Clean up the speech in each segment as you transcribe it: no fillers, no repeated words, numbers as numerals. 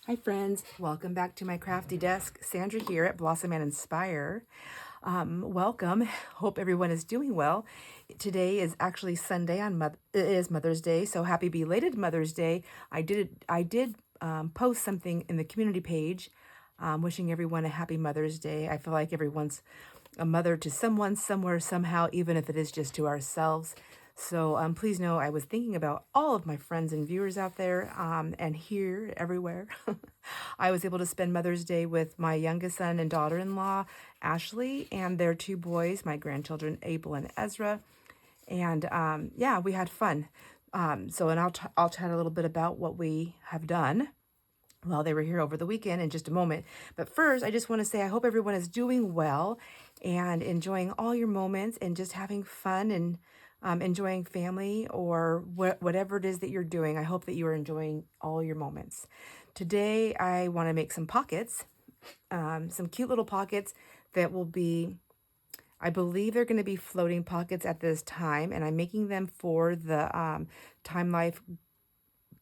Hi friends, welcome back to my crafty desk. Sandra here at Blossom and Inspire. Welcome. Hope everyone is doing well. Today is actually Sunday it is Mother's Day, so happy belated Mother's Day. I did post something in the community page, wishing everyone a happy Mother's Day. I feel like everyone's a mother to someone, somewhere, somehow, even if it is just to ourselves. So please know I was thinking about all of my friends and viewers out there and here, everywhere. I was able to spend Mother's Day with my youngest son and daughter-in-law, Ashley, and their two boys, my grandchildren, Abel and Ezra. And yeah, we had fun. And I'll chat a little bit about what we have done while they were here over the weekend in just a moment. But first, I just want to say I hope everyone is doing well and enjoying all your moments and just having fun and enjoying family or whatever it is that you're doing. I hope that you are enjoying all your moments. Today, I want to make some pockets, some cute little pockets that will be, I believe they're going to be floating pockets at this time, and I'm making them for the Time Life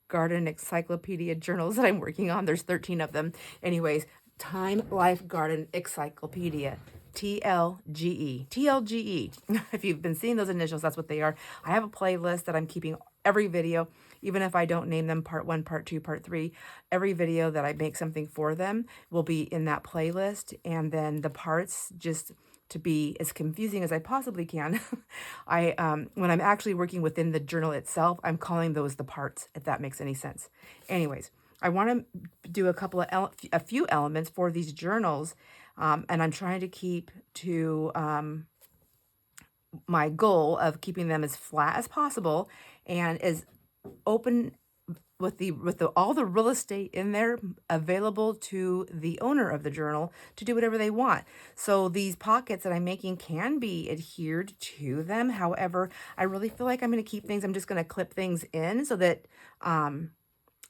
Garden Encyclopedia journals that I'm working on. There's 13 of them. Anyways, Time Life Garden Encyclopedia. TLGE. TLGE. If you've been seeing those initials, that's what they are. I have a playlist that I'm keeping every video, even if I don't name them part 1, part 2, part 3. Every video that I make something for them will be in that playlist. And then the parts, just to be as confusing as I possibly can, when I'm actually working within the journal itself, I'm calling those the parts, if that makes any sense. Anyways, I want to do a few elements for these journals, and I'm trying to keep to my goal of keeping them as flat as possible and as open with all the real estate in there available to the owner of the journal to do whatever they want. So these pockets that I'm making can be adhered to them. However, I really feel like I'm going to keep things, I'm just going to clip things in so that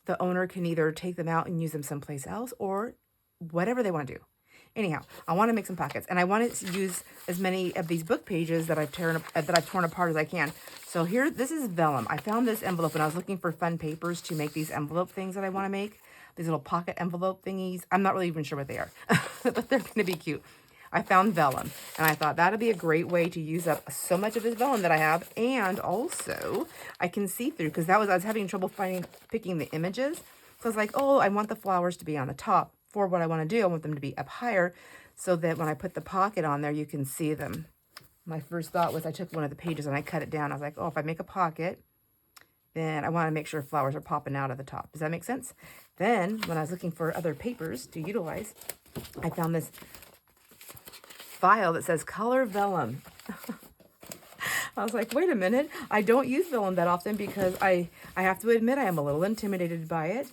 the owner can either take them out and use them someplace else or whatever they want to do. Anyhow, I want to make some pockets, and I want to use as many of these book pages that I've torn apart as I can. So here, this is vellum. I found this envelope, and I was looking for fun papers to make these envelope things that I want to make. These little pocket envelope thingies. I'm not really even sure what they are, but they're going to be cute. I found vellum, and I thought that'd be a great way to use up so much of this vellum that I have, and also I can see through, because I was having trouble picking the images. So I was like, oh, I want the flowers to be on the top. For what I want to do, I want them to be up higher so that when I put the pocket on there, you can see them. My first thought was I took one of the pages and I cut it down. I was like, oh, if I make a pocket, then I want to make sure flowers are popping out of the top. Does that make sense? Then when I was looking for other papers to utilize, I found this file that says color vellum. I was like, wait a minute. I don't use vellum that often because I have to admit I am a little intimidated by it.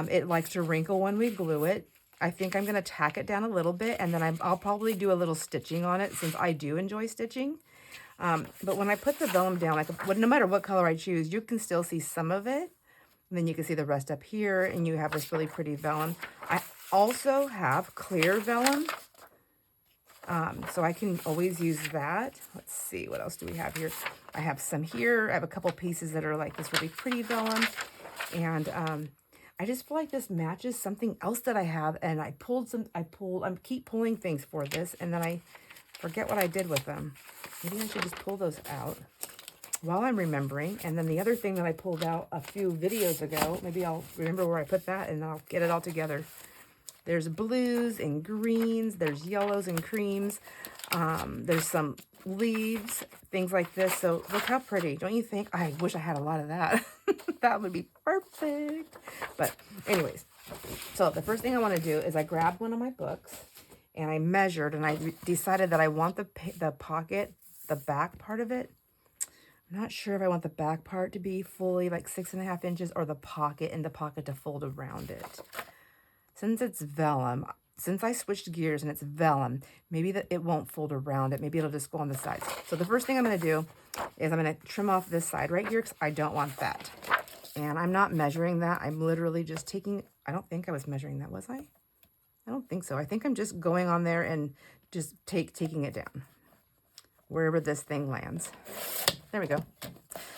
It likes to wrinkle when we glue it. I think I'm going to tack it down a little bit, and then I'll probably do a little stitching on it since I do enjoy stitching. But when I put the vellum down, no matter what color I choose, you can still see some of it. And then you can see the rest up here, and you have this really pretty vellum. I also have clear vellum. So I can always use that. Let's see, what else do we have here? I have some here. I have a couple pieces that are like this really pretty vellum. And I just feel like this matches something else that I have. And I keep pulling things for this. And then I forget what I did with them. Maybe I should just pull those out while I'm remembering. And then the other thing that I pulled out a few videos ago, maybe I'll remember where I put that and I'll get it all together. There's blues and greens. There's yellows and creams. There's some leaves, things like this. So look how pretty. Don't you think? I wish I had a lot of that. That would be perfect. But anyways, so the first thing I want to do is I grabbed one of my books and I measured and I decided that I want the pocket, the back part of it. I'm not sure if I want the back part to be fully like 6.5 inches or the pocket and the pocket to fold around it. Since it's vellum, since I switched gears and it's vellum, maybe it won't fold around it. Maybe it'll just go on the sides. So the first thing I'm going to do is I'm going to trim off this side right here because I don't want that. And I'm not measuring that. I'm literally just taking, I don't think I was measuring that, was I? I don't think so. I think I'm just going on there and just taking it down wherever this thing lands. There we go.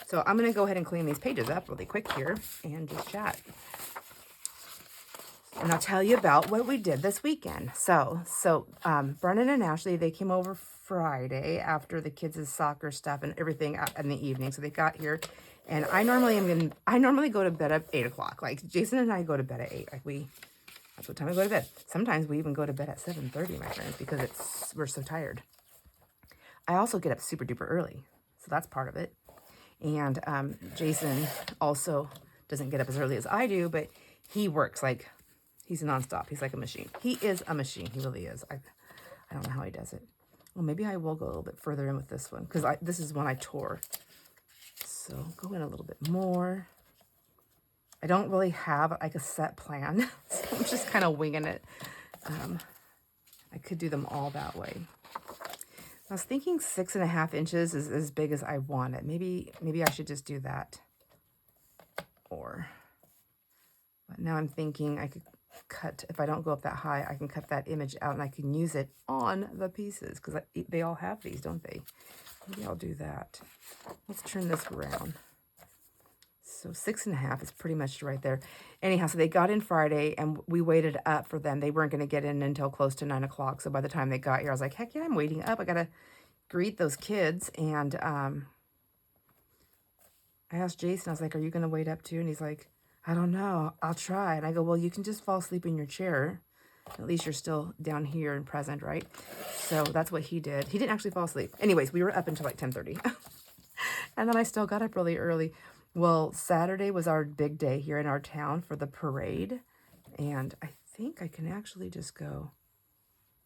So I'm going to go ahead and clean these pages up really quick here and just chat. And I'll tell you about what we did this weekend. So Brennan and Ashley, they came over Friday after the kids' soccer stuff and everything in the evening. So they got here, and I normally go to bed at 8 o'clock. Like Jason and I go to bed at 8. That's what time I go to bed. Sometimes we even go to bed at 7:30, my friends, because we're so tired. I also get up super duper early, so that's part of it. And Jason also doesn't get up as early as I do, but he works like he's nonstop. He's like a machine. He is a machine. He really is. I don't know how he does it. Well, maybe I will go a little bit further in with this one because this is one I tore. So go in a little bit more. I don't really have like a set plan, so I'm just kind of winging it. I could do them all that way. I was thinking 6.5 inches is as big as I want it. Maybe I should just do that. But now I'm thinking I could cut, if I don't go up that high, I can cut that image out and I can use it on the pieces because they all have these, don't they? Maybe I'll do that. Let's turn this around. So 6.5 is pretty much right there. Anyhow, so they got in Friday and we waited up for them. They weren't going to get in until close to 9 o'clock. So by the time they got here, I was like, heck yeah, I'm waiting up. I got to greet those kids. And I asked Jason, I was like, are you going to wait up too? And he's like, I don't know. I'll try. And I go, well, you can just fall asleep in your chair. At least you're still down here and present, right? So that's what he did. He didn't actually fall asleep. Anyways, we were up until like 10:30. And then I still got up really early. Well, Saturday was our big day here in our town for the parade. And I think I can actually just go,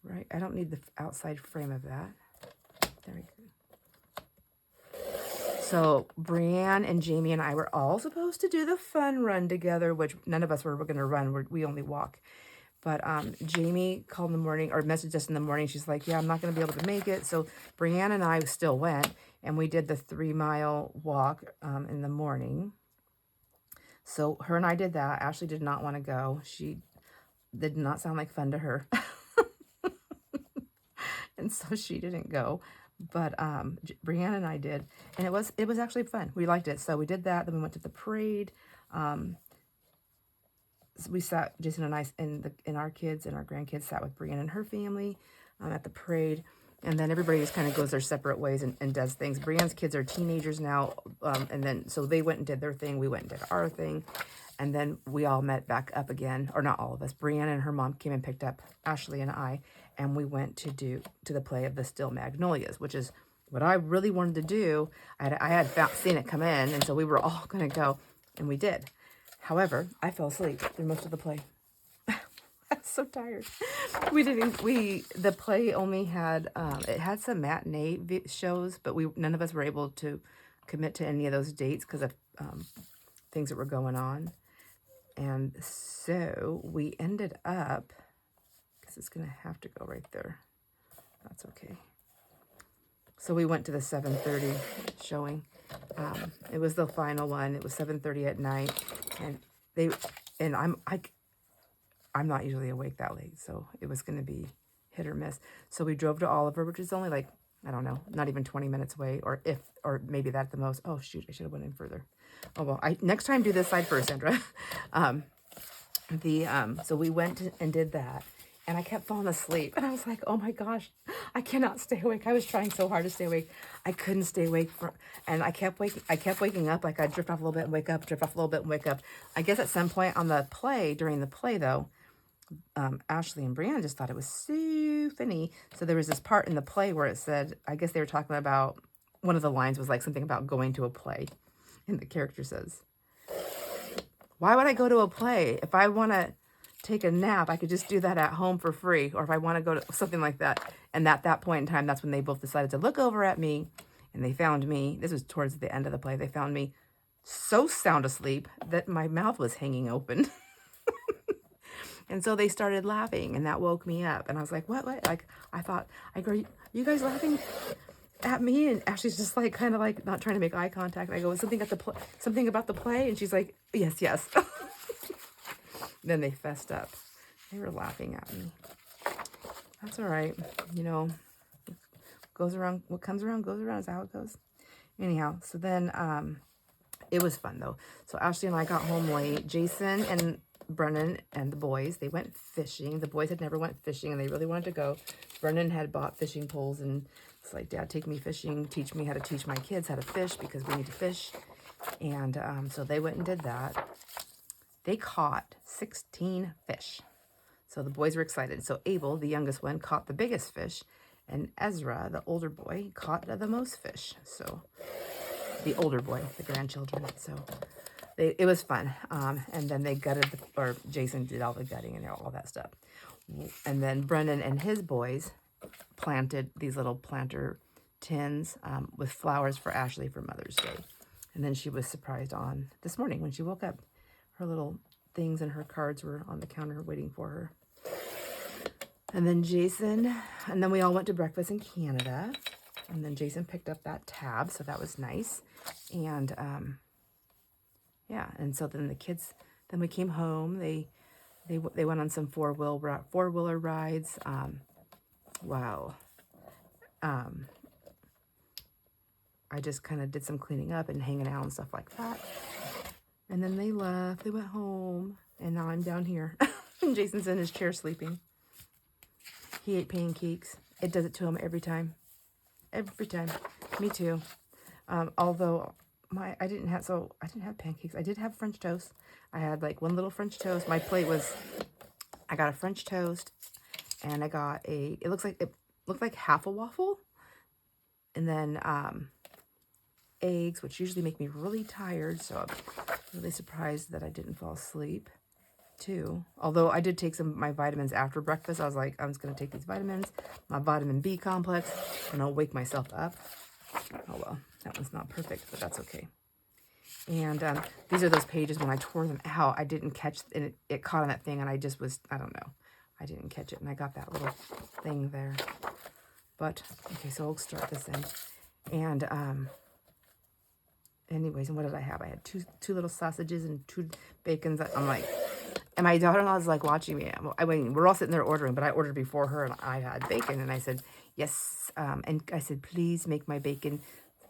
right? I don't need the outside frame of that. There we go. So Brianne and Jamie and I were all supposed to do the fun run together, which none of us were going to run. We only walk. But Jamie called in the morning or messaged us in the morning. She's like, yeah, I'm not going to be able to make it. So Brianne and I still went. And we did the 3-mile walk in the morning. So her and I did that. Ashley did not want to go. She did not sound like fun to her. And so she didn't go. But Brianna and I did. And it was actually fun. We liked it. So we did that. Then we went to the parade. So we sat, Jason and I, and our kids and our grandkids sat with Brianna and her family at the parade. And then everybody just kind of goes their separate ways and does things. Brianne's kids are teenagers now. And then, so they went and did their thing. We went and did our thing. And then we all met back up again. Or not all of us. Brianna and her mom came and picked up Ashley and I. And we went to the play of the Still Magnolias, which is what I really wanted to do. I had seen it come in. And so we were all going to go. And we did. However, I fell asleep through most of the play. I'm so tired. The play only had, it had some matinee shows, but none of us were able to commit to any of those dates because of things that were going on. And so we ended up, because it's going to have to go right there. That's okay. So we went to the 7:30 showing. It was the final one. It was 7:30 at night. And I'm not usually awake that late, so it was going to be hit or miss. So we drove to Oliver, which is only like, I don't know, not even 20 minutes away, or maybe that at the most. Oh shoot, I should have went in further. Oh well, next time do this side first, Sandra. So we went and did that, and I kept falling asleep, and I was like, oh my gosh, I cannot stay awake. I was trying so hard to stay awake. I couldn't stay awake and I kept waking up. Like I'd drift off a little bit and wake up, drift off a little bit and wake up. I guess at some point during the play though, Ashley and Brianna just thought it was so funny. So there was this part in the play where it said, I guess they were talking about, one of the lines was like something about going to a play. And the character says, why would I go to a play? If I want to take a nap, I could just do that at home for free. Or if I want to go to something like that. And at that point in time, that's when they both decided to look over at me. And they found me, this was towards the end of the play, they found me so sound asleep that my mouth was hanging open. And so they started laughing, and that woke me up. And I was like, what? Like, I thought, are you guys laughing at me? And Ashley's just like, kind of like not trying to make eye contact. And I go, something about the play? And she's like, yes. Then they fessed up. They were laughing at me. That's all right. You know, what comes around goes around is how it goes. Anyhow, so then it was fun though. So Ashley and I got home late. Jason and Brennan and the boys, they went fishing. The boys had never went fishing, and they really wanted to go. Brennan had bought fishing poles, and it's like, Dad, take me fishing. Teach me how to teach my kids how to fish, because we need to fish. And so they went and did that. They caught 16 fish. So the boys were excited. So Abel, the youngest one, caught the biggest fish, and Ezra, the older boy, caught the most fish. So the older boy, the grandchildren. So it was fun. And then they gutted, or Jason did all the gutting and all that stuff. And then Brendan and his boys planted these little planter tins with flowers for Ashley for Mother's Day. And then she was surprised on this morning when she woke up. Her little things and her cards were on the counter waiting for her. And then Jason, and then we all went to breakfast in Canada. And then Jason picked up that tab, so that was nice. And yeah, and so then the kids, then we came home. They went on some four-wheeler rides. Wow. I just kind of did some cleaning up and hanging out and stuff like that. And then they left. They went home, and now I'm down here. And Jason's in his chair sleeping. He ate pancakes. It does it to him every time. Every time. Me too. Although I didn't have pancakes. I did have French toast. I had like one little French toast. My plate was, I got a French toast, and I got it looked like half a waffle, and then eggs, which usually make me really tired. So I'm really surprised that I didn't fall asleep too. Although I did take some of my vitamins after breakfast. I was like, I'm just going to take these vitamins, my vitamin B complex, and I'll wake myself up. Oh, well, that one's not perfect, but that's okay. And these are those pages when I tore them out. I didn't catch, and it caught on that thing, and I just was, I don't know. I didn't catch it, and I got that little thing there. But, okay, so we'll start this in. And, anyways, and what did I have? I had two little sausages and 2 bacons. I'm like, and my daughter-in-law is like watching me. I mean, we're all sitting there ordering, but I ordered before her, and I had bacon, and I said, yes. And I said, please make my bacon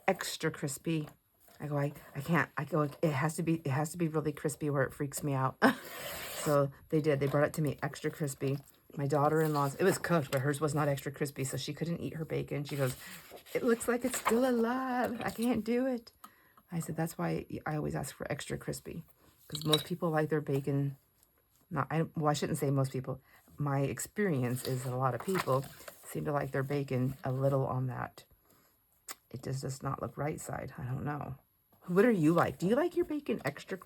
extra crispy. I go, I can't. I go, it has to be really crispy where it freaks me out. So they did. They brought it to me extra crispy. My daughter-in-law's, it was cooked, but hers was not extra crispy, so she couldn't eat her bacon. She goes, it looks like it's still alive. I can't do it. I said, that's why I always ask for extra crispy, because most people like their bacon. I shouldn't say most people. My experience is that a lot of people seem to like their bacon a little on that. It just does not look right side. I don't know. What are you like? Do you like your bacon extra?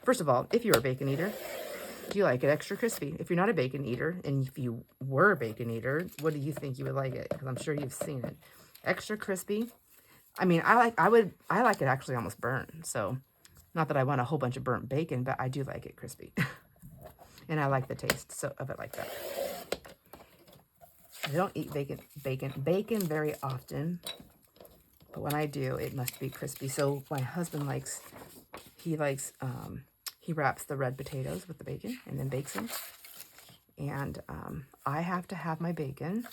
First of all, if you're a bacon eater, do you like it extra crispy? If you're not a bacon eater, and if you were a bacon eater, what do you think you would like it? Because I'm sure you've seen it. Extra crispy. I mean, I like it actually almost burnt. So, not that I want a whole bunch of burnt bacon, but I do like it crispy. And I like the taste of it like that. I don't eat bacon very often, but when I do, it must be crispy. So my husband he wraps the red potatoes with the bacon and then bakes them. And I have to have my bacon.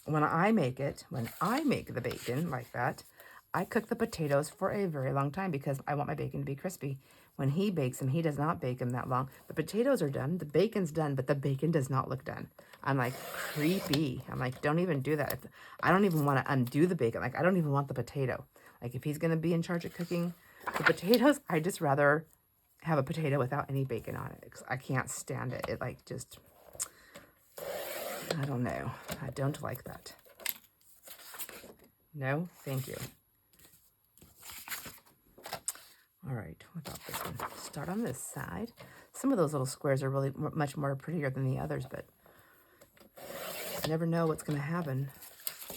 When I make the bacon like that, I cook the potatoes for a very long time because I want my bacon to be crispy. When he bakes them, he does not bake them that long. The potatoes are done, the bacon's done, but the bacon does not look done. I'm like, creepy. I'm like, don't even do that. I don't even want to undo the bacon. Like, I don't even want the potato. Like, if he's going to be in charge of cooking the potatoes, I just rather have a potato without any bacon on it. I can't stand it. It like just, I don't know. I don't like that. No, thank you. All right, what about this one? Start on this side. Some of those little squares are really much more prettier than the others, but I never know what's going to happen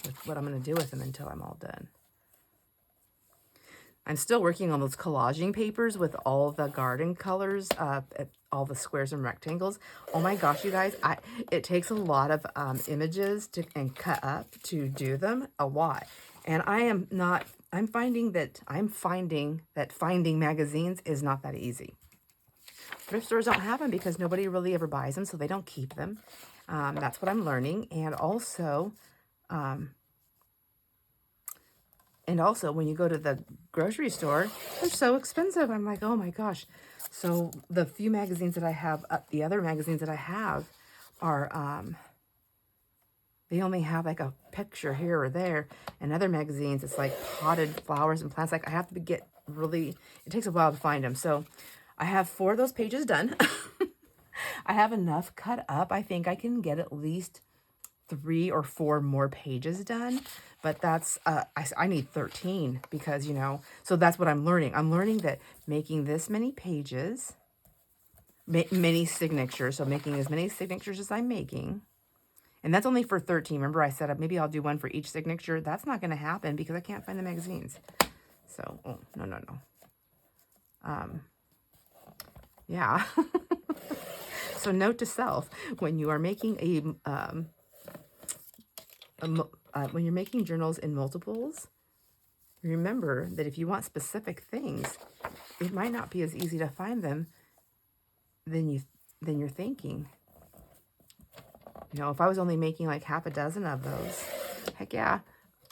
with what I'm going to do with them until I'm all done. I'm still working on those collaging papers with all the garden colors, all the squares and rectangles. Oh my gosh, you guys, it takes a lot of images and cut up to do them, a lot. And I'm finding that finding magazines is not that easy. Thrift stores don't have them because nobody really ever buys them, so they don't keep them. That's what I'm learning. And also when you go to the grocery store, they're so expensive. I'm like, oh my gosh. So the few magazines that I have, the other magazines that I have are, they only have like a picture here or there. And other magazines, it's like potted flowers and plants. Like I have to get really, it takes a while to find them. So I have 4 of those pages done. I have enough cut up. I think I can get at least 3 or 4 more pages done, but that's, I need 13 because, you know, so that's what I'm learning. I'm learning that making this many pages, many signatures, so making as many signatures as I'm making, and that's only for 13. Remember I said maybe I'll do one for each signature. That's not going to happen because I can't find the magazines. So, oh, no. Yeah. So note to self, when you are making when you're making journals in multiples, remember that if you want specific things, it might not be as easy to find them than you're thinking. You know, if I was only making like half a dozen of those, heck yeah,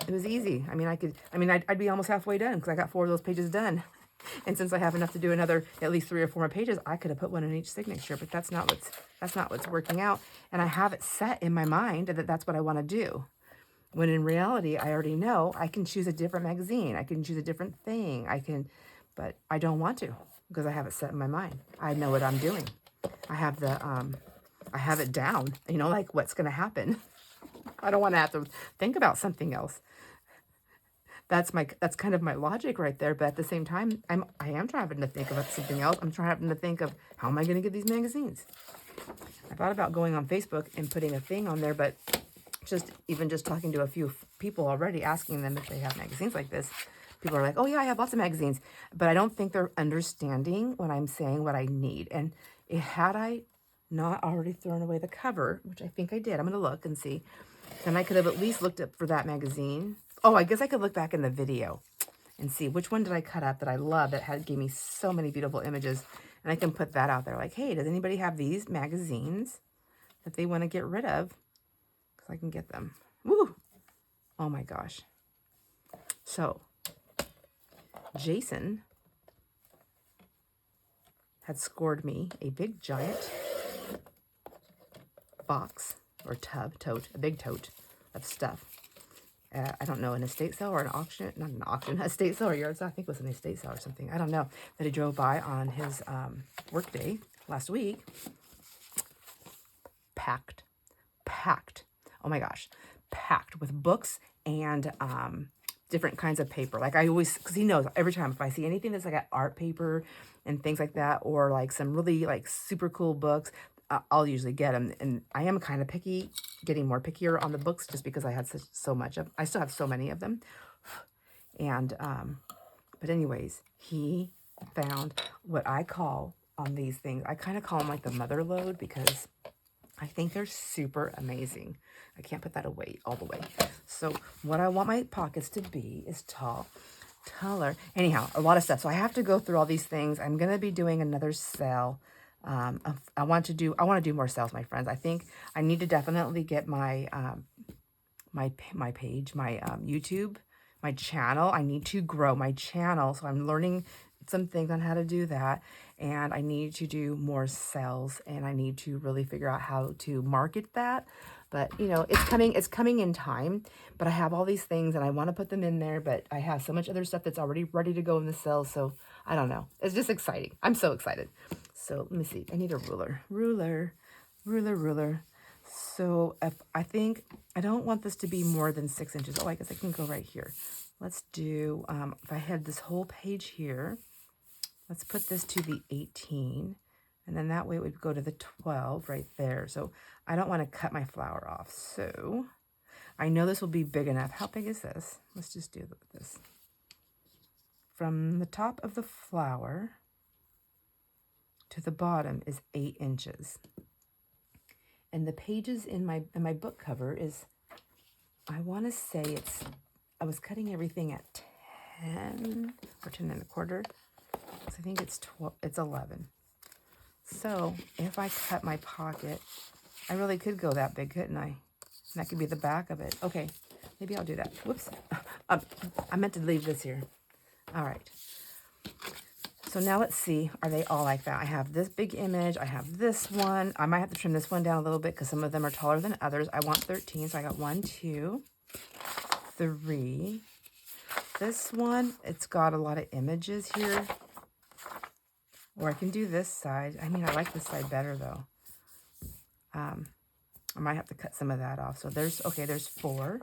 it was easy. I mean, I'd be almost halfway done because I got 4 of those pages done. And since I have enough to do another, at least 3 or 4 more pages, I could have put one in each signature, but that's not what's working out. And I have it set in my mind that that's what I want to do. When in reality, I already know I can choose a different magazine. I can choose a different thing. But I don't want to because I have it set in my mind. I know what I'm doing. I have I have it down, you know, like what's going to happen. I don't want to have to think about something else. That's kind of my logic right there. But at the same time, I am trying to think about something else. I'm trying to think of how am I going to get these magazines? I thought about going on Facebook and putting a thing on there, but even just talking to a few people already, asking them if they have magazines like this, people are like, oh yeah, I have lots of magazines, but I don't think they're understanding when I'm saying what I need. And had I not already thrown away the cover, which I think I did, I'm going to look and see, then I could have at least looked up for that magazine. Oh, I guess I could look back in the video and see which one did I cut up that I love that gave me so many beautiful images. And I can put that out there like, hey, does anybody have these magazines that they want to get rid of? Because I can get them. Woo! Oh my gosh. So, Jason had scored me a big giant box or tote, a big tote of stuff. I don't know, an estate sale or an auction, not an auction, a estate sale or yard sale. I think it was an estate sale or something. I don't know, that he drove by on his work day last week. Packed. Oh my gosh. Packed with books and different kinds of paper. Like I always, because he knows every time if I see anything that's like an art paper and things like that, or like some really like super cool books, I'll usually get them. And I am kind of picky, getting more pickier on the books just because I had so much of, I still have so many of them. And, but anyways, he found what I call on these things, I kind of call them like the mother load because I think they're super amazing. I can't put that away all the way. So what I want my pockets to be is taller. Anyhow, a lot of stuff. So I have to go through all these things. I'm going to be doing another sale. I want to do more sales, my friends. I think I need to definitely get my my page, my YouTube, my channel. I need to grow my channel. So I'm learning some things on how to do that. And I need to do more sales and I need to really figure out how to market that. But you know, it's coming in time, but I have all these things and I want to put them in there, but I have so much other stuff that's already ready to go in the sales. So I don't know. It's just exciting. I'm so excited. So let me see. I need a ruler. So I think I don't want this to be more than 6 inches. Oh, I guess I can go right here. Let's do, if I had this whole page here, let's put this to the 18. And then that way it would go to the 12 right there. So I don't want to cut my flower off. So I know this will be big enough. How big is this? Let's just do this. From the top of the flower to the bottom is 8 inches. And the pages in my book cover is, I want to say I was cutting everything at 10 or 10 and a quarter. So I think it's 11. So if I cut my pocket, I really could go that big, couldn't I? And that could be the back of it. Okay, maybe I'll do that. Whoops. I meant to leave this here. All right. So now let's see, are they all like that? I have this big image. I have this one. I might have to trim this one down a little bit because some of them are taller than others. I want 13, so I got 1, 2, 3. This one, it's got a lot of images here. Or I can do this side. I mean, I like this side better though. I might have to cut some of that off. So there's 4,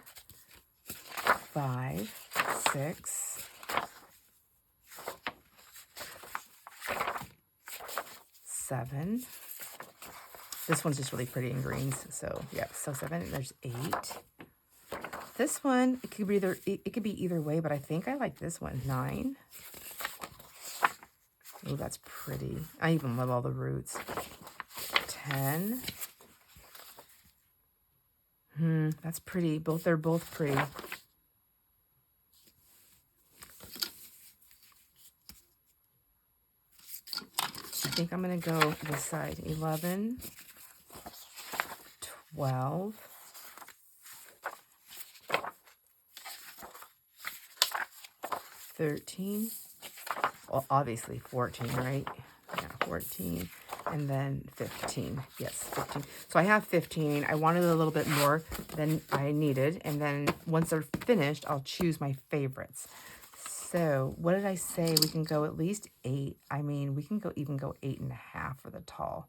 5, 6, 7. This one's just really pretty in greens. So yeah, so 7. There's 8. This one, it could be either way, but I think I like this one. 9. Oh, that's pretty. I even love all the roots. 10. That's pretty. They're both pretty. I think I'm going to go this side. 11, 12, 13. Well, obviously 14, right? Yeah, 14. And then 15. Yes, 15. So I have 15. I wanted a little bit more than I needed. And then once they're finished, I'll choose my favorites. So what did I say? We can go at least 8. I mean, we can even go 8.5 for the tall.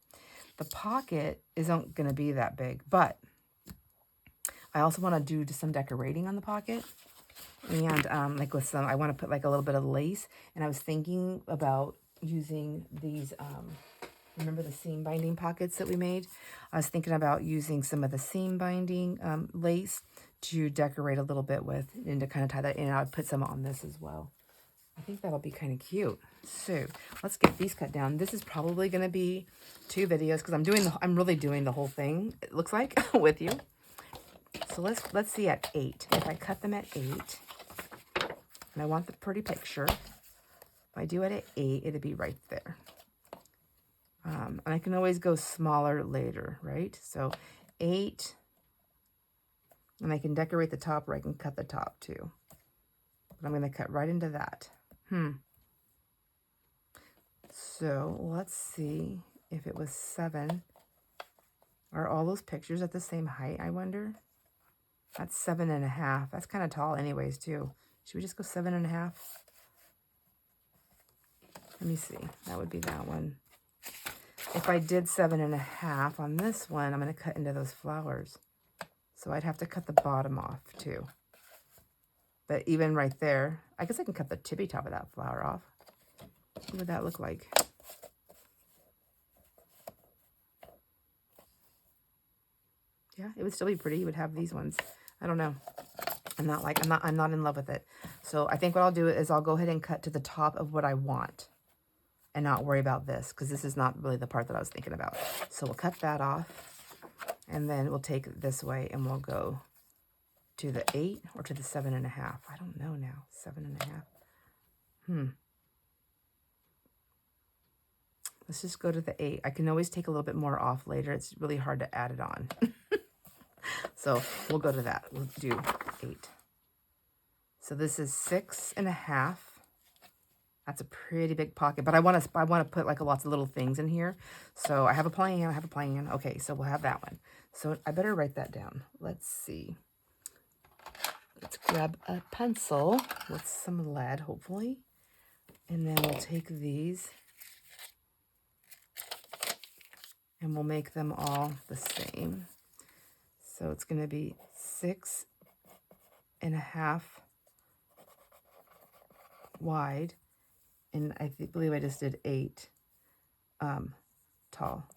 The pocket isn't going to be that big, but I also want to do some decorating on the pocket. And like with some, I want to put like a little bit of lace. And I was thinking about using these, remember the seam binding pockets that we made? I was thinking about using some of the seam binding lace to decorate a little bit with and to kind of tie that in. I would put some on this as well. I think that'll be kind of cute. So let's get these cut down. This is probably going to be 2 videos because I'm really doing the whole thing, it looks like, with you. So let's see at 8. If I cut them at 8, and I want the pretty picture, if I do it at 8, it'll be right there. And I can always go smaller later, right? So 8, and I can decorate the top, or I can cut the top too. But I'm going to cut right into that. So let's see if it was 7. Are all those pictures at the same height, I wonder? That's 7.5. That's kind of tall anyways too. Should we just go 7.5? Let me see. That would be that one. If I did 7.5 on this one, I'm going to cut into those flowers. So I'd have to cut the bottom off too. But even right there, I guess I can cut the tippy top of that flower off. What would that look like? Yeah, it would still be pretty. You would have these ones. I don't know. I'm not in love with it. So I think what I'll do is I'll go ahead and cut to the top of what I want and not worry about this because this is not really the part that I was thinking about. So we'll cut that off and then we'll take it this way and we'll go to the 8 or to the 7.5. I don't know now. 7.5. Let's just go to the 8. I can always take a little bit more off later. It's really hard to add it on. So we'll go to that. We'll do 8. So this is 6.5. That's a pretty big pocket, but I want to put like lots of little things in here. So I have a plan. Okay, so we'll have that one. So I better write that down. Let's see. Let's grab a pencil with some lead, hopefully. And then we'll take these and we'll make them all the same. So it's going to be 6.5 wide, and I believe I just did 8 tall.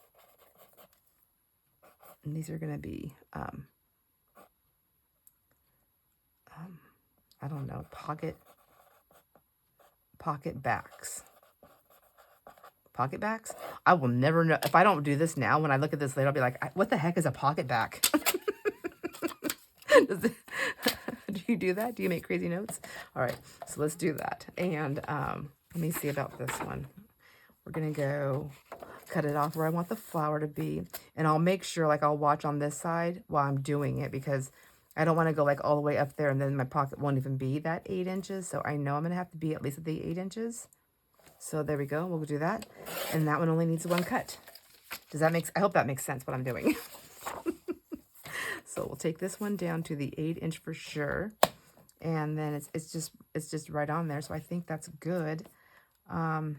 And these are going to be, I don't know, pocket backs. Pocket backs? I will never know. If I don't do this now, when I look at this later, I'll be like, what the heck is a pocket back? Do you do that? Do you make crazy notes? All right, so let's do that. And let me see about this one. We're going to go cut it off where I want the flower to be. And I'll make sure, like, I'll watch on this side while I'm doing it because I don't want to go, like, all the way up there and then my pocket won't even be that 8 inches. So I know I'm going to have to be at least at the 8 inches. So there we go. We'll do that. And that one only needs one cut. Does that make, I hope that makes sense what I'm doing. So we'll take this one down to the 8" for sure. And then it's just right on there. So I think that's good. There's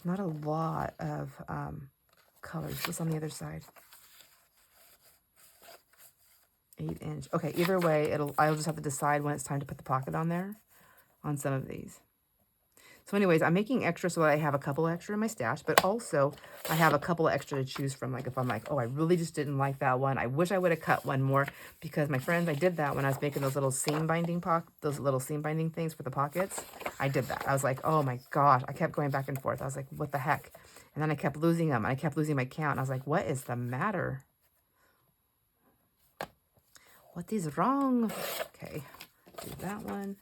not a lot of colors. What's on the other side? 8". Okay, either way, I'll just have to decide when it's time to put the pocket on there on some of these. So anyways, I'm making extra so that I have a couple extra in my stash, but also I have a couple extra to choose from. Like if I'm like, oh, I really just didn't like that one. I wish I would have cut one more, because my friends, I did that when I was making those little seam binding things for the pockets. I did that. I was like, oh my gosh, I kept going back and forth. I was like, what the heck? And then I kept losing them. And I kept losing my count. And I was like, what is the matter? What is wrong? Okay, do that one.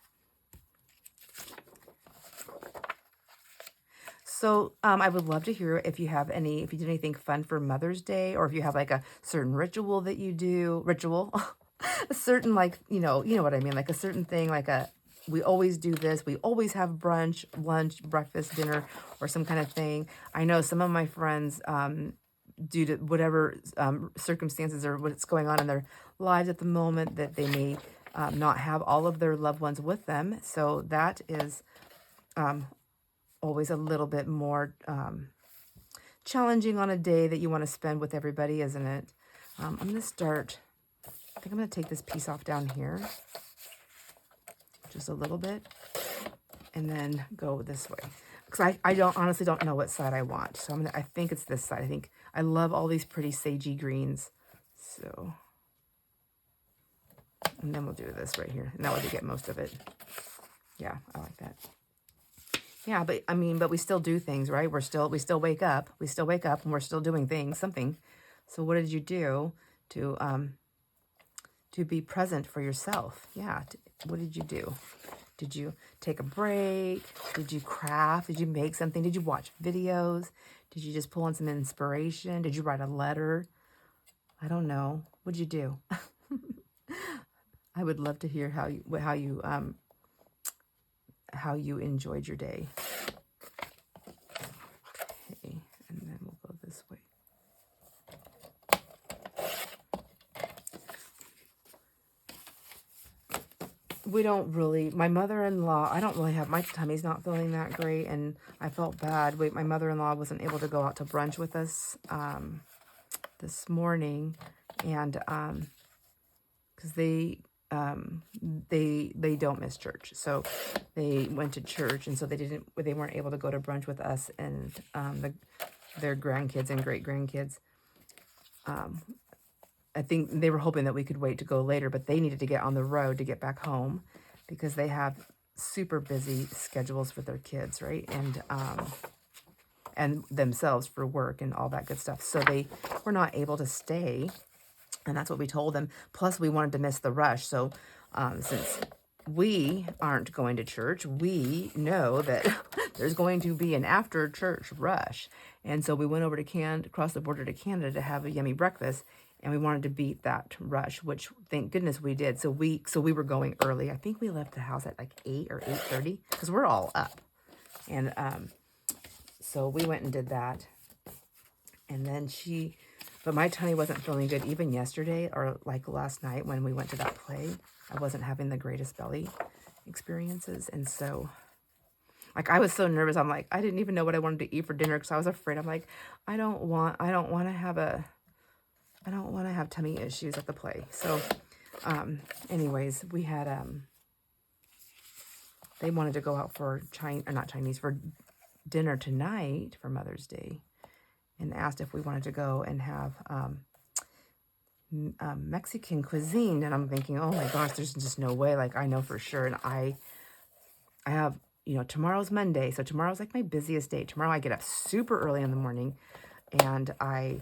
So I would love to hear if you have if you did anything fun for Mother's Day, or if you have like a certain ritual that you do, a certain like, you know what I mean? Like a certain thing, like we always do this. We always have brunch, lunch, breakfast, dinner, or some kind of thing. I know some of my friends, due to whatever circumstances or what's going on in their lives at the moment, that they may not have all of their loved ones with them. So that is always a little bit more challenging on a day that you want to spend with everybody, isn't it? I'm going to start, I think I'm going to take this piece off down here, just a little bit, and then go this way. Because I honestly don't know what side I want. So I think it's this side. I think I love all these pretty sagey greens. So, and then we'll do this right here. And that way we get most of it. Yeah, I like that. Yeah, but I mean, but we still do things, right? We still wake up. We still wake up and we're still doing things, something. So what did you do to be present for yourself? Yeah, what did you do? Did you take a break? Did you craft? Did you make something? Did you watch videos? Did you just pull on some inspiration? Did you write a letter? I don't know. What'd you do? I would love to hear how you enjoyed your day. Okay, and then we'll go this way. We don't really, my mother-in-law, I don't really have, my tummy's not feeling that great, and I felt bad. My mother-in-law wasn't able to go out to brunch with us this morning, and because they don't miss church, so they went to church, and so they weren't able to go to brunch with us and their grandkids and great grandkids. I think they were hoping that we could wait to go later, but they needed to get on the road to get back home because they have super busy schedules for their kids, right? And themselves for work and all that good stuff. So they were not able to stay, and that's what we told them. Plus, we wanted to miss the rush. So since we aren't going to church, we know that there's going to be an after church rush. And so we went over to across the border to Canada to have a yummy breakfast. And we wanted to beat that rush, which thank goodness we did. So we were going early. I think we left the house at like 8 or 8:30 because we're all up. And so we went and did that. And then but my tummy wasn't feeling good even yesterday or like last night when we went to that play. I wasn't having the greatest belly experiences. And so like I was so nervous. I'm like, I didn't even know what I wanted to eat for dinner because I was afraid. I'm like, I don't want to have tummy issues at the play. So, anyways, we had, they wanted to go out for for dinner tonight for Mother's Day, and asked if we wanted to go and have, Mexican cuisine. And I'm thinking, oh my gosh, there's just no way. Like, I know for sure. And I have, tomorrow's Monday. So tomorrow's like my busiest day. Tomorrow I get up super early in the morning and I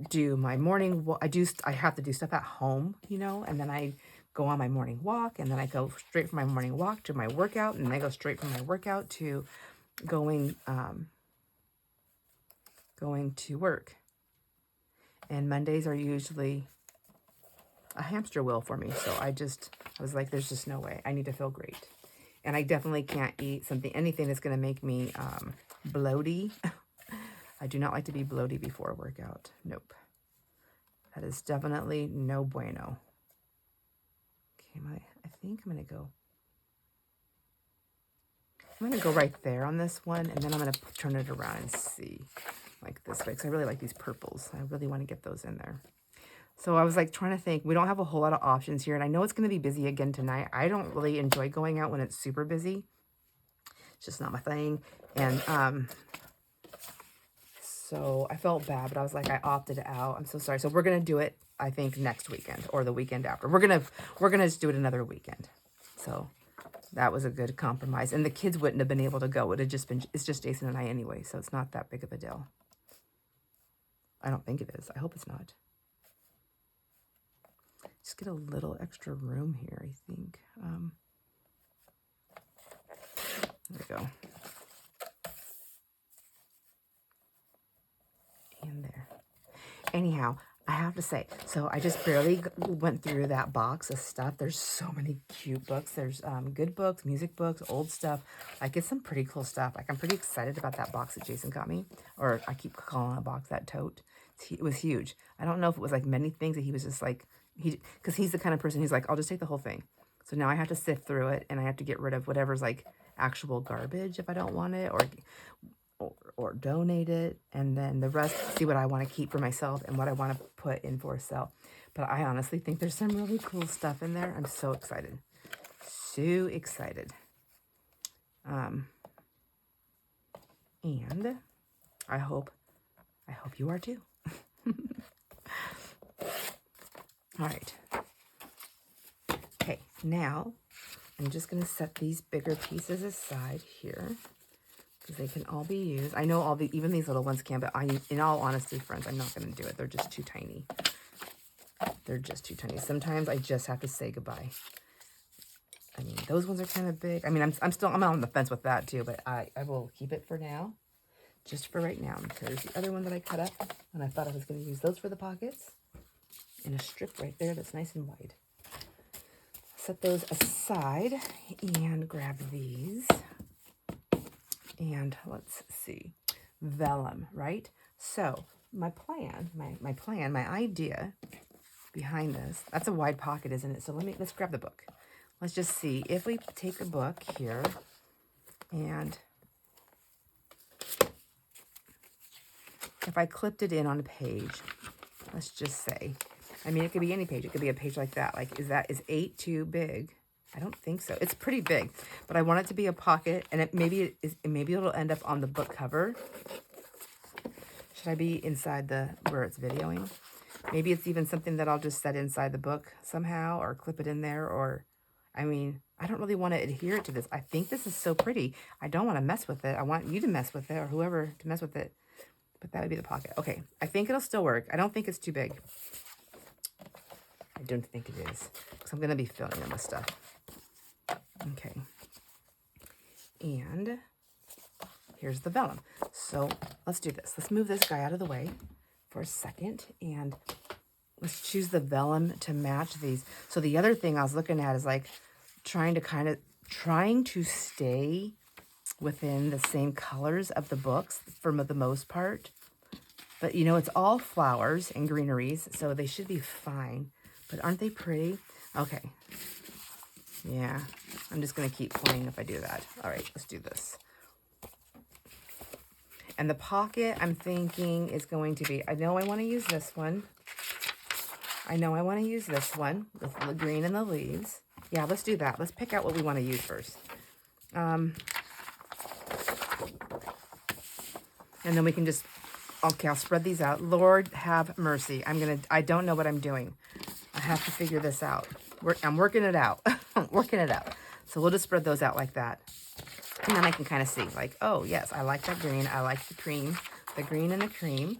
do my morning walk. I have to do stuff at home, and then I go on my morning walk, and then I go straight from my morning walk to my workout, and then I go straight from my workout to going to work. And Mondays are usually a hamster wheel for me. So I was like, there's just no way. I need to feel great. And I definitely can't eat anything that's going to make me bloaty. I do not like to be bloaty before a workout. Nope. That is definitely no bueno. Okay, I think I'm going to go right there on this one, and then I'm going to turn it around and see like this way, because I really like these purples. I really want to get those in there. So I was like trying to think, we don't have a whole lot of options here, and I know it's going to be busy again tonight. I don't really enjoy going out when it's super busy. It's just not my thing. And so I felt bad, but I was like, I opted out. I'm so sorry. So we're going to do it, I think, next weekend or the weekend after. We're going to just do it another weekend. So that was a good compromise. And the kids wouldn't have been able to go. It would have just been, it's just Jason and I anyway, so it's not that big of a deal. I don't think it is. I hope it's not. Just get a little extra room here, I think. There we go. And there. Anyhow, I have to say, so I just barely went through that box of stuff. There's so many cute books. There's good books, music books, old stuff. Like, it's some pretty cool stuff. Like, I'm pretty excited about that box that Jason got me. Or I keep calling it a box, that tote. It was huge. I don't know if it was like many things that he was just like, because he's the kind of person, he's like, I'll just take the whole thing. So now I have to sift through it, and I have to get rid of whatever's like actual garbage if I don't want it, or donate it, and then the rest, see what I want to keep for myself and what I want to put in for sale. But I honestly think there's some really cool stuff in there. I'm so excited. So excited. And I hope you are too. All right. Okay, now I'm just going to set these bigger pieces aside here, because they can all be used. I know even these little ones can, but in all honesty, friends, I'm not going to do it. They're just too tiny. They're just too tiny. Sometimes I just have to say goodbye. I mean, those ones are kind of big. I mean, I'm on the fence with that too, but I will keep it for now, just for right now. There's the other one that I cut up, and I thought I was going to use those for the pockets, and a strip right there that's nice and wide. Set those aside and grab these. And let's see, vellum, right? So my idea behind this, that's a wide pocket, isn't it? So let's grab the book. Let's just see if we take a book here, and if I clipped it in on a page, let's just say, I mean, it could be any page. It could be a page like that. Like, is 8 too big? I don't think so. It's pretty big, but I want it to be a pocket, and maybe it'll end up on the book cover. Should I be inside where it's videoing? Maybe it's even something that I'll just set inside the book somehow, or clip it in there, or, I mean, I don't really want to adhere to this. I think this is so pretty. I don't want to mess with it. I want you to mess with it, or whoever to mess with it, but that would be the pocket. Okay, I think it'll still work. I don't think it's too big. I don't think it is, because I'm going to be filling them with stuff. Okay, and here's the vellum. So let's do this. Let's move this guy out of the way for a second, and let's choose the vellum to match these. So the other thing I was looking at is like trying to stay within the same colors of the books for the most part. But, you know, it's all flowers and greeneries, so they should be fine. But aren't they pretty? Okay. Yeah, I'm just going to keep playing if I do that. All right, let's do this. And the pocket, I'm thinking, is going to be, I know I want to use this one. With the green and the leaves. Yeah, let's do that. Let's pick out what we want to use first. And then we can just, okay, I'll spread these out. Lord have mercy. I don't know what I'm doing. I have to figure this out. I'm working it out. I'm working it out. So we'll just spread those out like that. And then I can kind of see, like, oh, yes, I like that green. I like the cream, the green and the cream.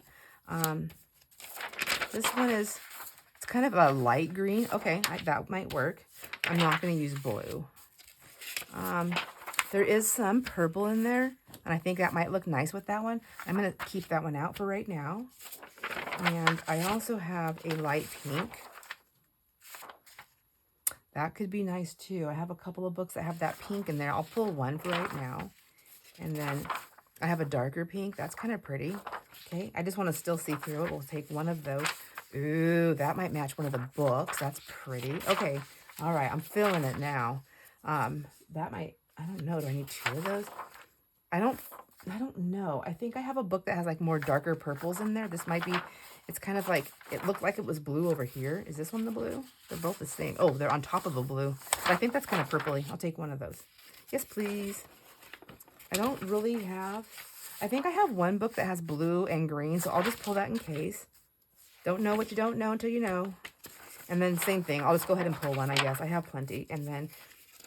This one it's kind of a light green. Okay, that might work. I'm not going to use blue. There is some purple in there, and I think that might look nice with that one. I'm going to keep that one out for right now. And I also have a light pink. That could be nice too. I have a couple of books that have that pink in there. I'll pull one for right now. And then I have a darker pink. That's kind of pretty. Okay, I just want to still see through it. We'll take one of those. Ooh, that might match one of the books. That's pretty. Okay, all right, I'm feeling it now. That might, I don't know, do I need two of those? I don't know. I think I have a book that has like more darker purples in there. This might be, it's kind of like, it looked like it was blue over here. Is this one the blue? They're both the same. Oh, they're on top of a blue. But I think that's kind of purpley. I'll take one of those. Yes, please. I don't really have, I think I have one book that has blue and green, so I'll just pull that in case. Don't know what you don't know until you know. And then same thing, I'll just go ahead and pull one, I guess. I have plenty. And then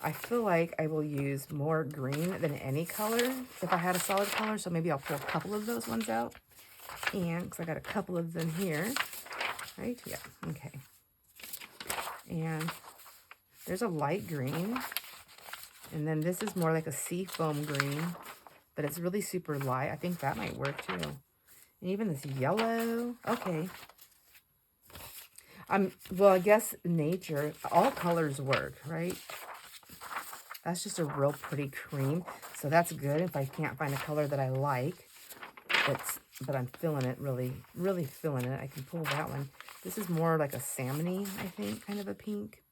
I feel like I will use more green than any color if I had a solid color, so maybe I'll pull a couple of those ones out. And, because I got a couple of them here, right? Yeah, okay. And there's a light green. And then this is more like a sea foam green, but it's really super light. I think that might work too. And even this yellow, okay. Well, I guess nature, all colors work, right? That's just a real pretty cream. So that's good if I can't find a color that I like. But I'm feeling it, really, really feeling it. I can pull that one. This is more like a salmon-y, I think, kind of a pink.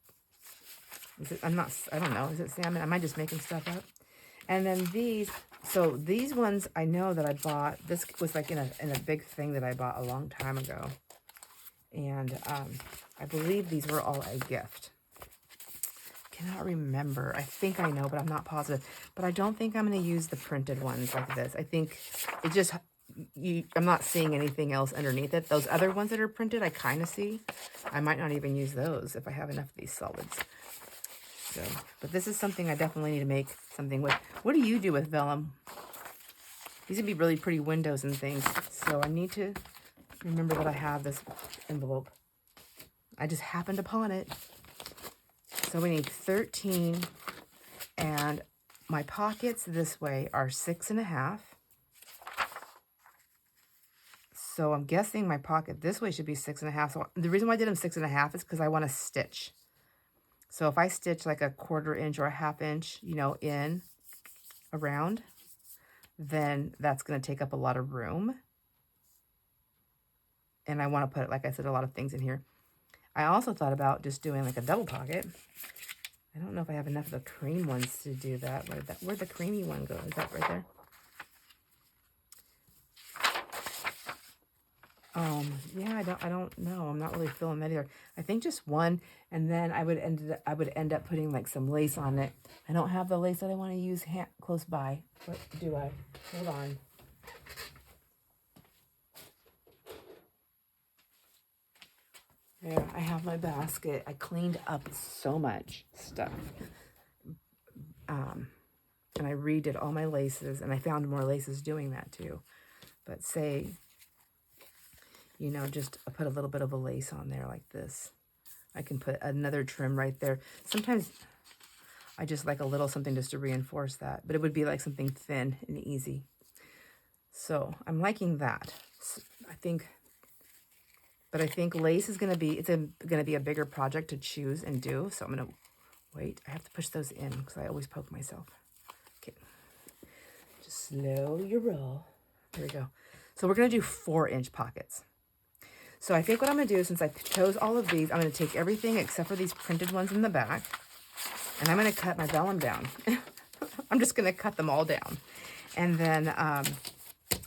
Is it, I don't know. Is it salmon? Am I just making stuff up? And then these, so these ones I know that I bought. This was like in a big thing that I bought a long time ago. And I believe these were all a gift. Cannot remember. I think I know, but I'm not positive. But I don't think I'm going to use the printed ones like this. I think it just, I'm not seeing anything else underneath it. Those other ones that are printed, I kind of see. I might not even use those if I have enough of these solids. So, but this is something I definitely need to make something with. What do you do with vellum? These would be really pretty windows and things. So I need to remember that I have this envelope. I just happened upon it. So we need 13. And my pockets this way are 6.5. So I'm guessing my pocket this way should be 6.5. So the reason why I did them 6.5 is because I want to stitch. So if I stitch like a 1/4 inch or a 1/2 inch, you know, in around, then that's going to take up a lot of room. And I want to put, like I said, a lot of things in here. I also thought about just doing like a double pocket. I don't know if I have enough of the cream ones to do that. Where'd the creamy one go? Is that right there? Yeah, I don't know. I'm not really feeling that either. I think just one, and then I would end up putting like some lace on it. I don't have the lace that I want to use close by. What do I? Hold on. There, I have my basket. I cleaned up so much stuff. And I redid all my laces, and I found more laces doing that too. But say, you know, just put a little bit of a lace on there like this. I can put another trim right there. Sometimes I just like a little something just to reinforce that, but it would be like something thin and easy. So I'm liking that. So I think lace is going to be, going to be a bigger project to choose and do. So I'm going to wait. I have to push those in because I always poke myself. Okay. Just slow your roll. There we go. So we're going to do 4-inch pockets. So I think what I'm going to do, since I chose all of these, I'm going to take everything except for these printed ones in the back, and I'm going to cut my vellum down. I'm just going to cut them all down. And then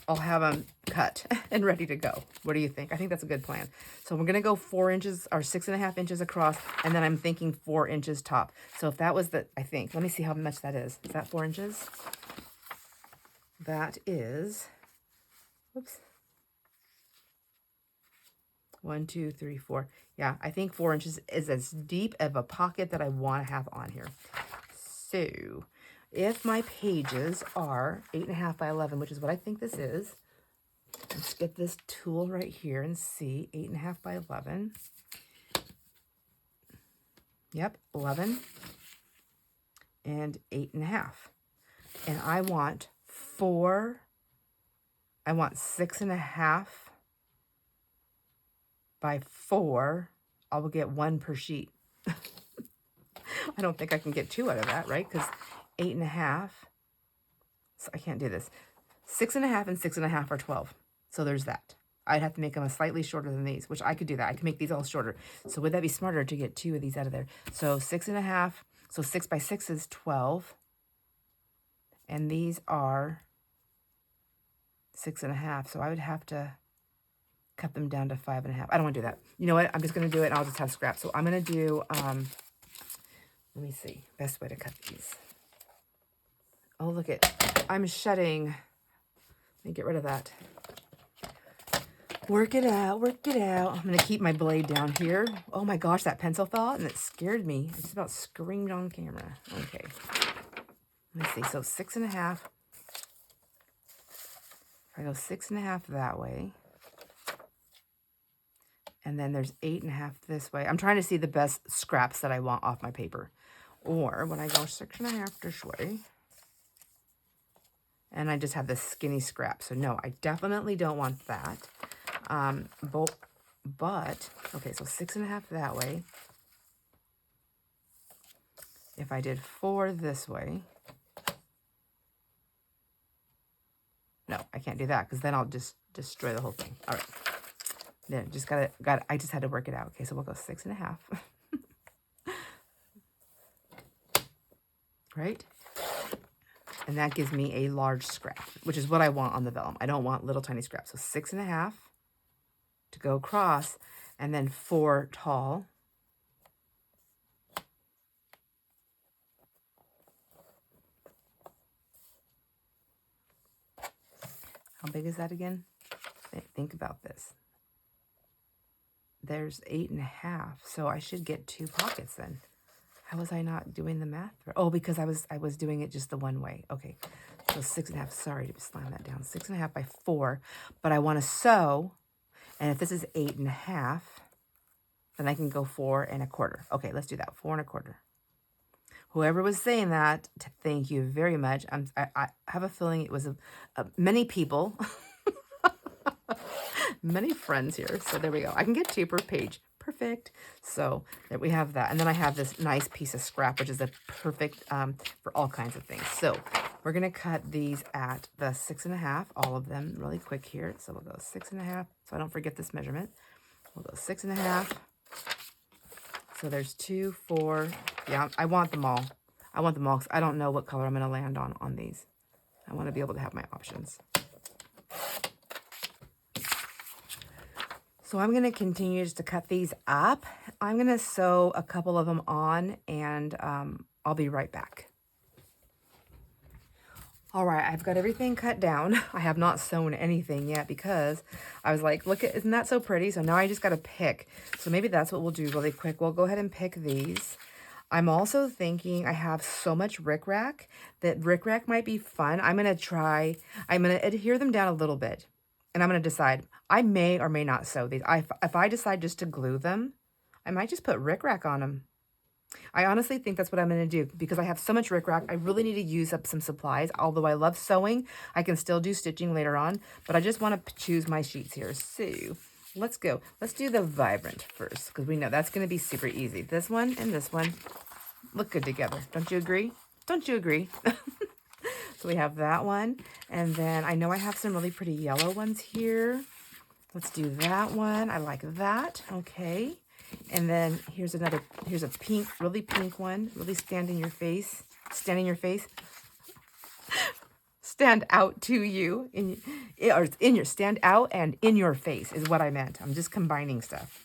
I'll have them cut and ready to go. What do you think? I think that's a good plan. So we're going to go 4 inches or 6.5 inches across, and then I'm thinking 4 inches top. So if that was I think, let me see how much that is. Is that 4 inches? That is, whoops. 1, 2, 3, 4. Yeah, I think 4 inches is as deep of a pocket that I want to have on here. So if my pages are 8.5 by 11, which is what I think this is, let's get this tool right here and see. 8.5 by 11. Yep, 11 and 8.5. And I want 6.5 by 4. I will get 1 per sheet. I don't think I can get 2 out of that, right? Because 8.5, so I can't do this. 6.5 and 6.5 are 12. So there's that. I'd have to make them a slightly shorter than these, which I could do that. I can make these all shorter. So would that be smarter to get 2 of these out of there? So 6.5, so 6 by 6 is 12. And these are 6.5. So I would have to cut them down to 5.5. I don't want to do that. You know what? I'm just going to do it and I'll just have scraps. So I'm going to do, let me see, best way to cut these. Oh, look at, I'm shedding. Let me get rid of that. Work it out, work it out. I'm going to keep my blade down here. Oh my gosh, that pencil fell out and it scared me. I just about screamed on camera. Okay. Let me see. So 6.5. If I go 6.5 that way. And then there's 8.5 this way. I'm trying to see the best scraps that I want off my paper. Or when I go 6.5 this way. And I just have this skinny scrap. So no, I definitely don't want that. But, okay, so 6.5 that way. If I did 4 this way. No, I can't do that because then I'll just destroy the whole thing. All right. Then just I just had to work it out. Okay, so we'll go 6.5. Right? And that gives me a large scrap, which is what I want on the vellum. I don't want little tiny scraps. So 6.5 to go across, and then 4 tall. How big is that again? Think about this. There's 8.5, so I should get 2 pockets then. How was I not doing the math? Oh, because I was doing it just the one way. Okay, so 6.5. Sorry to slam that down. 6.5 by 4, but I want to sew, and if this is 8.5, then I can go 4.25. Okay, let's do that. 4.25. Whoever was saying that, thank you very much. I have a feeling it was many people, many friends here. So there we go. I can get 2 per page. Perfect. So there we have that. And then I have this nice piece of scrap, which is a perfect for all kinds of things. So we're going to cut these at the 6.5, all of them really quick here. So we'll go 6.5. So I don't forget this measurement. We'll go 6.5. So there's 2, 4. Yeah, I want them all. I want them all because I don't know what color I'm going to land on these. I want to be able to have my options. So I'm going to continue just to cut these up. I'm going to sew a couple of them on, and I'll be right back. All right, I've got everything cut down. I have not sewn anything yet because I was like, look, isn't that so pretty? So now I just got to pick. So maybe that's what we'll do really quick. We'll go ahead and pick these. I'm also thinking I have so much rickrack that rickrack might be fun. I'm going to adhere them down a little bit. And I'm going to decide, I may or may not sew these. If I decide just to glue them, I might just put rickrack on them. I honestly think that's what I'm going to do because I have so much rickrack. I really need to use up some supplies. Although I love sewing, I can still do stitching later on. But I just want to choose my sheets here. So let's go. Let's do the vibrant first because we know that's going to be super easy. This one and this one look good together. Don't you agree? Don't you agree? So we have that one. And then I know I have some really pretty yellow ones here. Let's do that one. I like that. Okay. And then here's a pink, really pink one. Really stand in your face. Stand in your face. Stand out to you. Stand out and in your face is what I meant. I'm just combining stuff.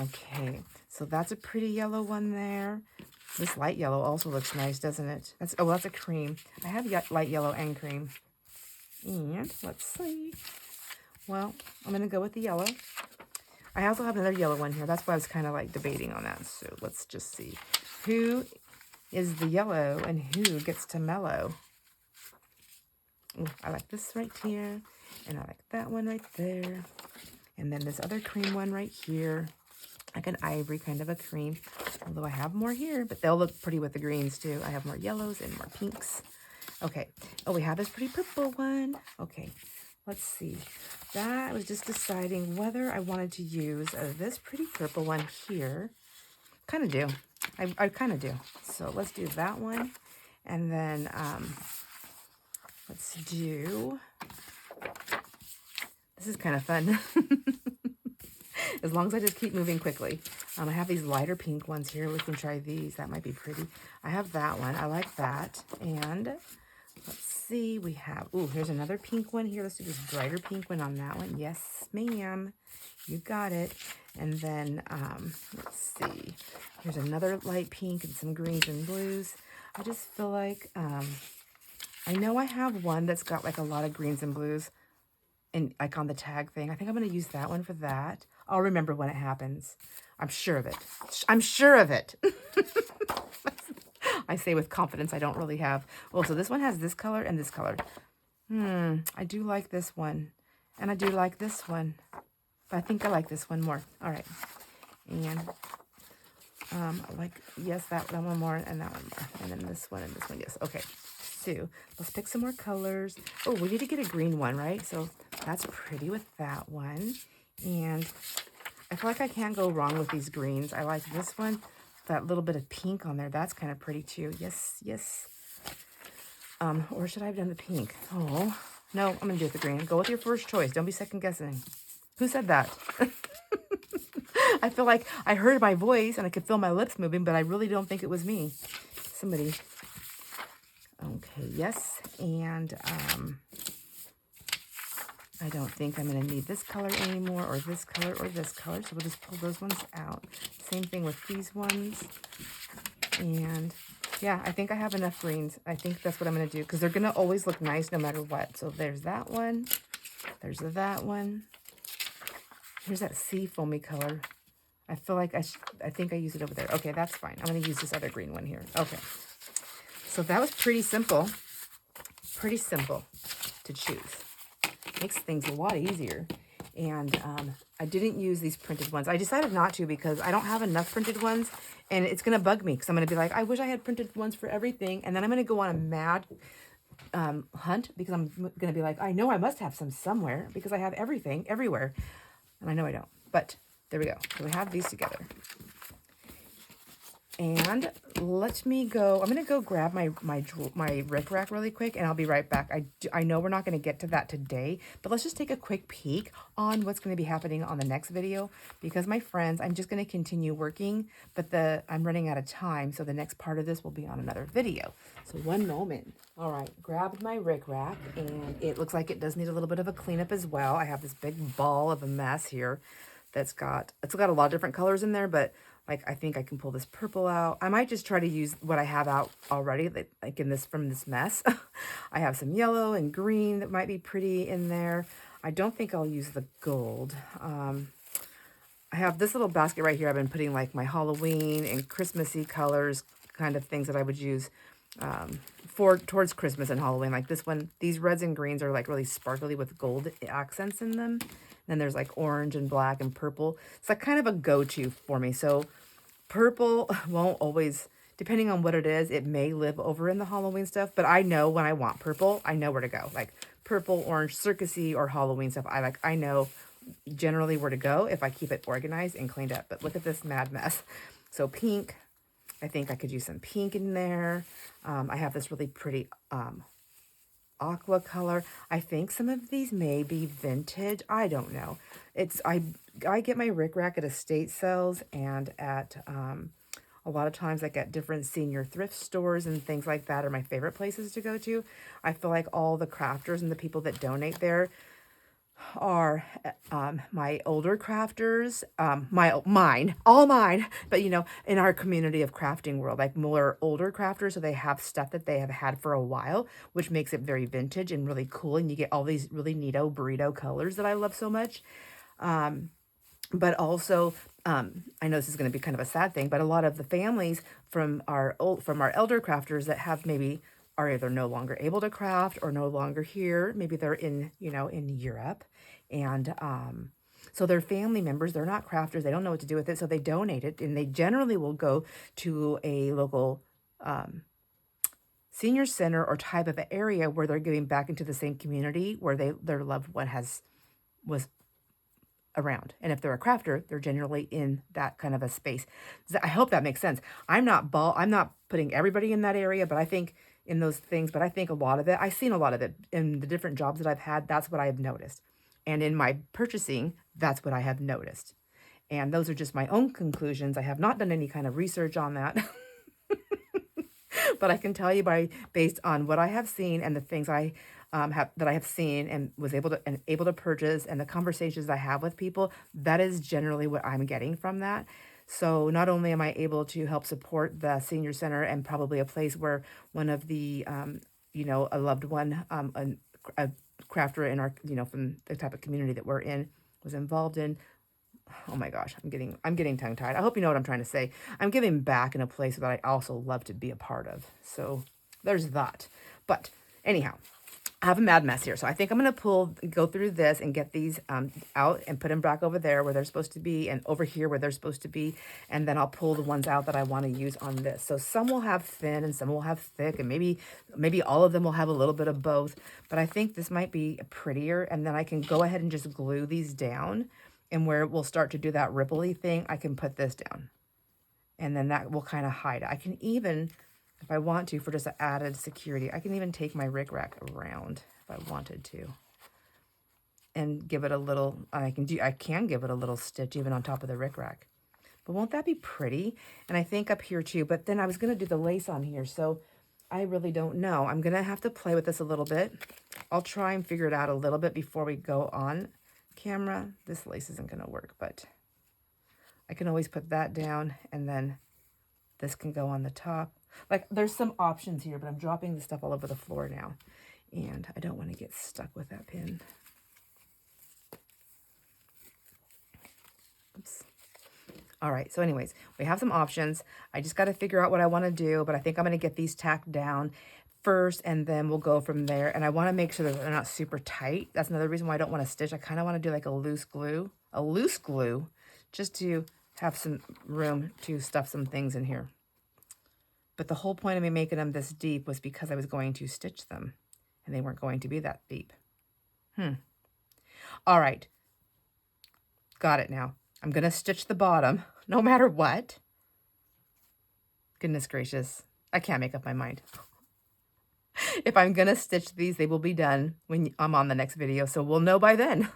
Okay. So that's a pretty yellow one there. This light yellow also looks nice, doesn't it? That's a cream. I have light yellow and cream. And let's see. Well, I'm going to go with the yellow. I also have another yellow one here. That's why I was kind of like debating on that. So let's just see. Who is the yellow and who gets to mellow? Ooh, I like this right here. And I like that one right there. And then this other cream one right here. Like an ivory kind of a cream. Although I have more here, but they'll look pretty with the greens too. I have more yellows and more pinks. Okay. Oh, we have this pretty purple one. Okay. Let's see. I was just deciding whether I wanted to use this pretty purple one here. Kind of do. I kind of do. So let's do that one. And then let's do, this is kind of fun. As long as I just keep moving quickly. I have these lighter pink ones here. We can try these. That might be pretty. I have that one. I like that. And let's see. We have, ooh, here's another pink one here. Let's do this brighter pink one on that one. Yes, ma'am. You got it. And then, let's see. Here's another light pink and some greens and blues. I just feel like, I know I have one that's got like a lot of greens and blues and like on the tag thing. I think I'm going to use that one for that. I'll remember when it happens. I'm sure of it. I'm sure of it. I say with confidence I don't really have. Oh, so this one has this color and this color. I do like this one. And I do like this one. But I think I like this one more. All right. And I like, yes, that one more and that one more. And then this one and this one. Yes. Okay. So let's pick some more colors. Oh, we need to get a green one, right? So that's pretty with that one. And I feel like I can't go wrong with these greens. I like this one, that little bit of pink on there. That's kind of pretty too. Yes, yes. Or should I have done the pink? Oh, no, I'm going to do it the green. Go with your first choice. Don't be second guessing. Who said that? I feel like I heard my voice and I could feel my lips moving, but I really don't think it was me. Somebody. Okay, yes. And I don't think I'm going to need this color anymore, or this color, or this color. So we'll just pull those ones out. Same thing with these ones. And yeah, I think I have enough greens. I think that's what I'm going to do, because they're going to always look nice no matter what. So there's that one. There's that one. Here's that sea foamy color. I feel like I think I used it over there. Okay, that's fine. I'm going to use this other green one here. Okay. So that was pretty simple. Pretty simple to choose. Makes things a lot easier. And I didn't use these printed ones. I decided not to because I don't have enough printed ones, and it's going to bug me because I'm going to be like, I wish I had printed ones for everything. And then I'm going to go on a mad hunt because I'm going to be like, I know I must have some somewhere because I have everything everywhere. And I know I don't. But there we go. So we have these together. And let me go. I'm going to go grab my Rick Rack really quick, and I'll be right back. I know we're not going to get to that today, but let's just take a quick peek on what's going to be happening on the next video, because my friends, I'm just going to continue working, but I'm running out of time, so the next part of this will be on another video. So one moment. All right, grabbed my Rick Rack, and it looks like it does need a little bit of a cleanup as well. I have this big ball of a mess here it's got a lot of different colors in there, but like, I think I can pull this purple out. I might just try to use what I have out already, like in this, from this mess. I have some yellow and green that might be pretty in there. I don't think I'll use the gold. I have this little basket right here. I've been putting like my Halloween and Christmassy colors, kind of things that I would use towards Christmas and Halloween. Like this one, these reds and greens are like really sparkly with gold accents in them. Then there's like orange and black and purple. It's like kind of a go-to for me. So purple won't always, depending on what it is, it may live over in the Halloween stuff. But I know when I want purple, I know where to go. Like purple, orange, circusy, or Halloween stuff. I know generally where to go if I keep it organized and cleaned up. But look at this mad mess. So pink, I think I could use some pink in there. I have this really pretty aqua color. I think some of these may be vintage. I don't know. I get my Rick Rack at estate sales and at a lot of times like at different senior thrift stores and things like that are my favorite places to go to. I feel like all the crafters and the people that donate there are my older crafters, all mine, but you know, in our community of crafting world, like more older crafters, so they have stuff that they have had for a while, which makes it very vintage and really cool, and you get all these really neato burrito colors that I love so much. But also, I know this is going to be kind of a sad thing, but a lot of the families from our elder crafters that have maybe are either no longer able to craft or no longer here. Maybe they're in Europe, and so their family members, they're not crafters, they don't know what to do with it, so they donate it, and they generally will go to a local senior center or type of area where they're giving back into the same community where their loved one was around. And if they're a crafter, they're generally in that kind of a space. I hope that makes sense. I'm not putting everybody in that area, but I think in those things, but I think a lot of it, I've seen a lot of it in the different jobs that I've had. That's what I've noticed. And in my purchasing, that's what I have noticed. And those are just my own conclusions. I have not done any kind of research on that. But I can tell you based on what I have seen and the things I have seen and was able to purchase and the conversations I have with people, that is generally what I'm getting from that. So not only am I able to help support the senior center and probably a place where one of the a loved one, a crafter in our from the type of community that we're in was involved in. Oh my gosh, I'm getting tongue tied. I hope you know what I'm trying to say. I'm giving back in a place that I also love to be a part of. So there's that. But anyhow, I have a mad mess here. So I think I'm going to go through this and get these out and put them back over there where they're supposed to be and over here where they're supposed to be. And then I'll pull the ones out that I want to use on this. So some will have thin and some will have thick, and maybe all of them will have a little bit of both. But I think this might be prettier. And then I can go ahead and just glue these down. And where we'll start to do that ripply thing, I can put this down. And then that will kind of hide it. I can even, if I want to, for just an added security, I can even take my rickrack around if I wanted to. And give it a little, I can give it a little stitch even on top of the rickrack. But won't that be pretty? And I think up here too, but then I was going to do the lace on here, so I really don't know. I'm going to have to play with this a little bit. I'll try and figure it out a little bit before we go on camera. This lace isn't going to work, but I can always put that down, and then this can go on the top. Like, there's some options here, but I'm dropping the stuff all over the floor now, and I don't want to get stuck with that pin. Oops. All right, so anyways, we have some options. I just got to figure out what I want to do, but I think I'm going to get these tacked down first, and then we'll go from there. And I want to make sure that they're not super tight. That's another reason why I don't want to stitch. I kind of want to do like a loose glue, just to have some room to stuff some things in here. But the whole point of me making them this deep was because I was going to stitch them, and they weren't going to be that deep. All right, got it now. I'm going to stitch the bottom no matter what. Goodness gracious, I can't make up my mind. If I'm going to stitch these, they will be done when I'm on the next video, so we'll know by then.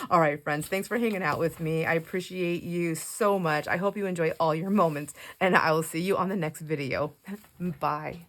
All right, friends, thanks for hanging out with me. I appreciate you so much. I hope you enjoy all your moments, and I will see you on the next video. Bye.